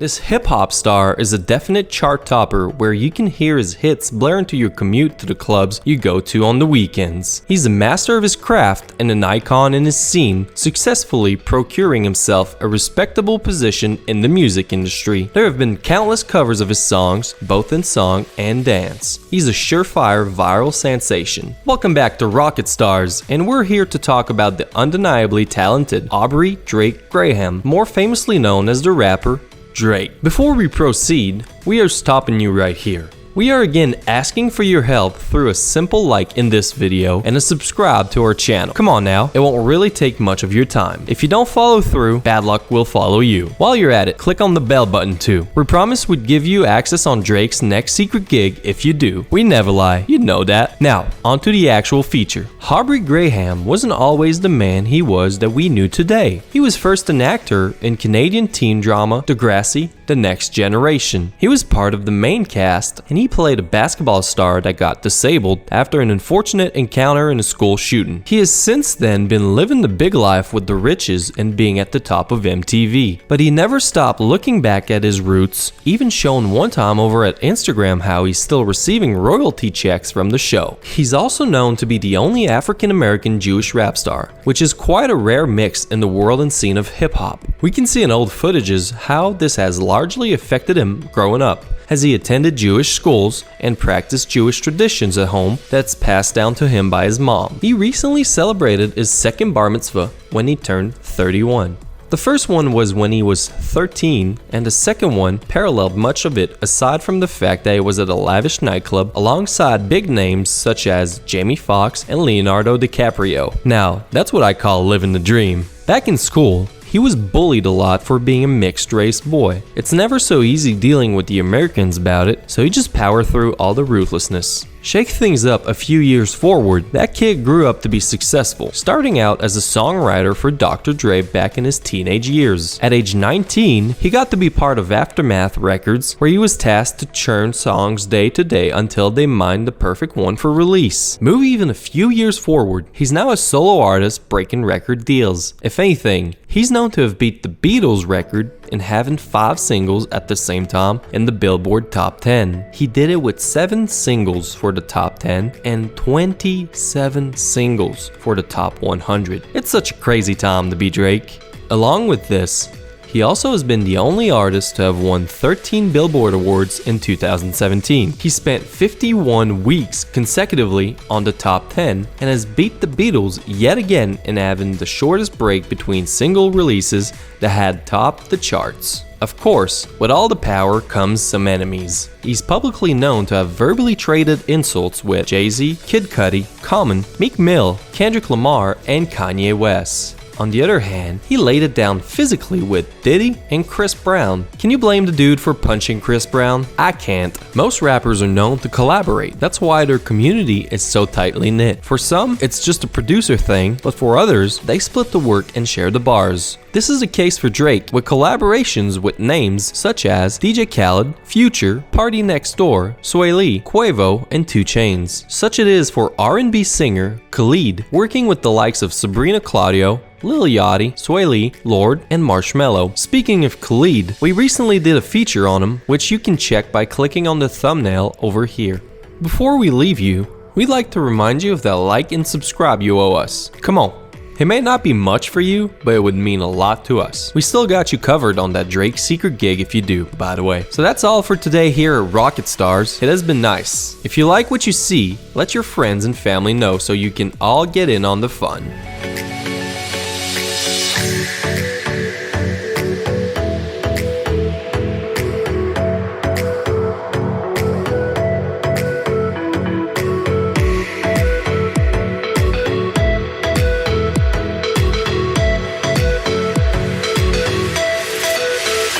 This hip-hop star is a definite chart topper where you can hear his hits blare into your commute to the clubs you go to on the weekends. He's a master of his craft and an icon in his scene, successfully procuring himself a respectable position in the music industry. There have been countless covers of his songs, both in song and dance. He's a surefire viral sensation. Welcome back to Rocket Stars, and we're here to talk about the undeniably talented Aubrey Drake Graham, more famously known as the rapper Drake. Before we proceed, we are stopping you right here. We are again asking for your help through a simple like in this video and a subscribe to our channel. Come on now, it won't really take much of your time. If you don't follow through, bad luck will follow you. While you're at it, click on the bell button too. We promise we'd give you access on Drake's next secret gig if you do. We never lie, you know that. Now, onto the actual feature. Aubrey Graham wasn't always the man he was that we knew today. He was first an actor in Canadian teen drama Degrassi, The Next Generation. He was part of the main cast, and he played a basketball star that got disabled after an unfortunate encounter in a school shooting. He has since then been living the big life with the riches and being at the top of MTV. But he never stopped looking back at his roots, even showing one time over at Instagram how he's still receiving royalty checks from the show. He's also known to be the only African-American Jewish rap star, which is quite a rare mix in the world and scene of hip-hop. We can see in old footages how this has largely affected him growing up, as he attended Jewish schools and practiced Jewish traditions at home that's passed down to him by his mom. He recently celebrated his second bar mitzvah when he turned 31. The first one was when he was 13, and the second one paralleled much of it aside from the fact that he was at a lavish nightclub alongside big names such as Jamie Foxx and Leonardo DiCaprio. Now, that's what I call living the dream. Back in school, he was bullied a lot for being a mixed-race boy. It's never so easy dealing with the Americans about it, so he just powered through all the ruthlessness. Shake things up a few years forward, that kid grew up to be successful, starting out as a songwriter for Dr. Dre back in his teenage years. At age 19, he got to be part of Aftermath Records, where he was tasked to churn songs day to day until they mined the perfect one for release. Move even a few years forward, he's now a solo artist breaking record deals. If anything, he's known to have beat the Beatles record in having 5 singles at the same time in the Billboard Top 10. He did it with 7 singles for the Top 10 and 27 singles for the Top 100. It's such a crazy time to be Drake. Along with this, he also has been the only artist to have won 13 Billboard Awards in 2017. He spent 51 weeks consecutively on the top 10 and has beat the Beatles yet again in having the shortest break between single releases that had topped the charts. Of course, with all the power comes some enemies. He's publicly known to have verbally traded insults with Jay-Z, Kid Cudi, Common, Meek Mill, Kendrick Lamar, and Kanye West. On the other hand, he laid it down physically with Diddy and Chris Brown. Can you blame the dude for punching Chris Brown? I can't. Most rappers are known to collaborate. That's why their community is so tightly knit. For some, it's just a producer thing, but for others, they split the work and share the bars. This is the case for Drake, with collaborations with names such as DJ Khaled, Future, Party Next Door, Sway Lee, Quavo, and 2 Chainz. Such it is for R&B singer Khalid, working with the likes of Sabrina Claudio, Lil Yachty, Sway Lee, Lord, and Marshmello. Speaking of Khalid, we recently did a feature on him, which you can check by clicking on the thumbnail over here. Before we leave you, we'd like to remind you of that like and subscribe you owe us. Come on. It may not be much for you, but it would mean a lot to us. We still got you covered on that Drake secret gig if you do, by the way. So that's all for today here at Rocket Stars. It has been nice. If you like what you see, let your friends and family know so you can all get in on the fun.